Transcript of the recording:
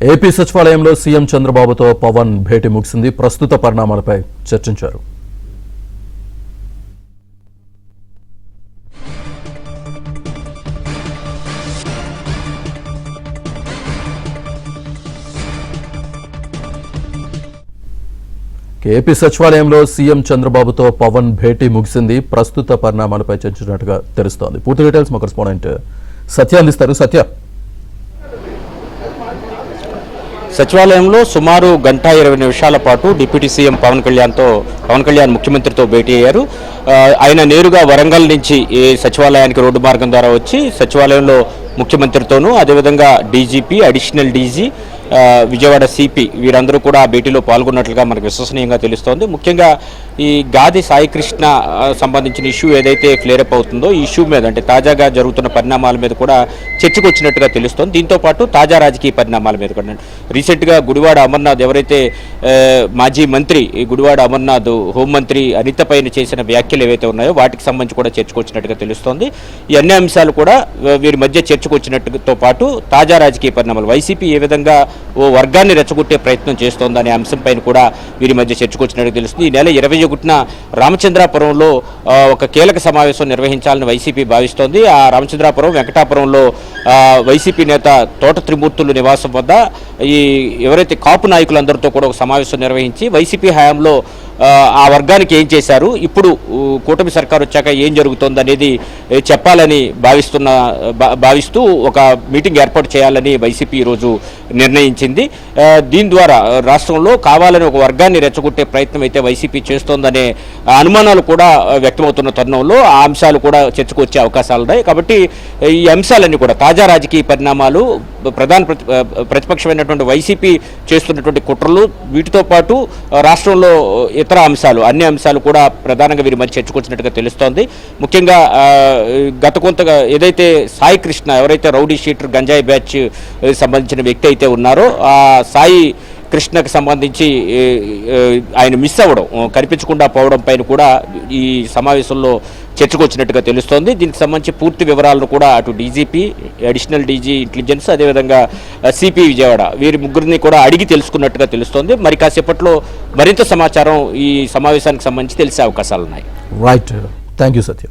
AP సచివాలయంలో CM చంద్రబాబుతో పవన్ భేటీ ముగిసింది. ప్రస్తుత పరిణామాలపై చర్చించారు. ఏపీ సచివాలయంలో సీఎం చంద్రబాబుతో పవన్ భేటీ ముగిసింది. ప్రస్తుత పరిణామాలపై చర్చించినట్టుగా తెలుస్తోంది. పూర్తి డీటెయిల్స్ మా కరెస్పాండెంట్ సత్య అందిస్తారు. సత్య, సచివాలయంలో సుమారు 1:20 పాటు డిప్యూటీ సీఎం పవన్ కళ్యాణ్ ముఖ్యమంత్రితో భేటీ అయ్యారు. ఆయన నేరుగా వరంగల్ నుంచి సచివాలయానికి రోడ్డు మార్గం ద్వారా వచ్చి సచివాలయంలో ముఖ్యమంత్రితోనూ అదేవిధంగా DGP, additional DG, Vijayawada CP వీరందరూ కూడా ఆ భేటీలో పాల్గొన్నట్లుగా మనకు విశ్వసనీయంగా తెలుస్తోంది. ముఖ్యంగా ఈ గాది సాయికృష్ణ సంబంధించిన ఇష్యూ ఏదైతే ఫ్లేరప్ అవుతుందో ఈ ఇష్యూ మీద, అంటే తాజాగా జరుగుతున్న పరిణామాల మీద కూడా చర్చకు వచ్చినట్టుగా తెలుస్తోంది. దీంతోపాటు తాజా రాజకీయ పరిణామాల మీద కూడా రీసెంట్గా గుడివాడ అమర్నాథ్, ఎవరైతే మాజీ మంత్రి గుడివాడ అమర్నాథ్ హోంమంత్రి అనిత పైన చేసిన వ్యాఖ్యలు ఏవైతే ఉన్నాయో వాటికి సంబంధించి కూడా చర్చకు వచ్చినట్టుగా తెలుస్తోంది. ఈ అన్ని అంశాలు కూడా వీరి మధ్య చర్చకు వచ్చినట్టుతో పాటు తాజా రాజకీయ పరిణామాలు, వైసీపీ ఏ విధంగా ఓ వర్గాన్ని రెచ్చగొట్టే ప్రయత్నం చేస్తోందనే అంశంపైన కూడా వీరి మధ్య చర్చకు వచ్చినట్టు తెలుస్తుంది. ఈ నెల 21న రామచంద్రాపురంలో ఒక కీలక సమావేశం నిర్వహించాలని వైసీపీ భావిస్తోంది. ఆ రామచంద్రాపురం, వెంకటాపురంలో వైసీపీ నేత తోట త్రిమూర్తులు నివాసం వద్ద ఎవరైతే కాపు నాయకులందరితో కూడా ఒక సమావేశం నిర్వహించి వైసీపీ హయాంలో ఆ వర్గానికి ఏం చేశారు, ఇప్పుడు కూటమి సర్కారు వచ్చాక ఏం జరుగుతోంది అనేది చెప్పాలని భావిస్తూ ఒక మీటింగ్ ఏర్పాటు చేయాలని వైసీపీ ఈరోజు నిర్ణయించింది. దీని ద్వారా రాష్ట్రంలో కావాలని ఒక వర్గాన్ని రెచ్చగొట్టే ప్రయత్నం అయితే వైసీపీ చేస్తోందనే అనుమానాలు కూడా వ్యక్తమవుతున్న తరుణంలో ఆ అంశాలు కూడా చర్చకు వచ్చే అవకాశాలు ఉన్నాయి. కాబట్టి ఈ అంశాలన్నీ కూడా తాజా రాజకీయ పరిణామాలు, ప్రధాన ప్రతిపక్షమైనటువంటి వైసీపీ చేస్తున్నటువంటి కుట్రలు, వీటితో పాటు రాష్ట్రంలో ఇతర అంశాలు, అన్ని అంశాలు కూడా ప్రధానంగా వీరి మధ్య చర్చకొచ్చినట్టుగా తెలుస్తోంది. ముఖ్యంగా గత కొంతగా ఏదైతే సాయి కృష్ణ, ఎవరైతే రౌడీ షీటర్ గంజాయి బ్యాచ్ సంబంధించిన వ్యక్తి అయితే ఉన్నారో, ఆ సాయి కృష్ణకు సంబంధించి ఆయన మిస్ అవ్వడం, కనిపించకుండా పోవడం పైన కూడా ఈ సమావేశంలో చర్చకు వచ్చినట్టుగా తెలుస్తోంది. దీనికి సంబంధించి పూర్తి వివరాలను కూడా అటు డీజీపీ, అడిషనల్ డీజీ ఇంటెలిజెన్స్, అదేవిధంగా సిపి విజయవాడ వీరి ముగ్గురిని కూడా అడిగి తెలుసుకున్నట్టుగా తెలుస్తోంది. మరి కాసేపట్లో మరింత సమాచారం ఈ సమావేశానికి సంబంధించి తెలిసే అవకాశాలు ఉన్నాయి. Right, thank you Satya.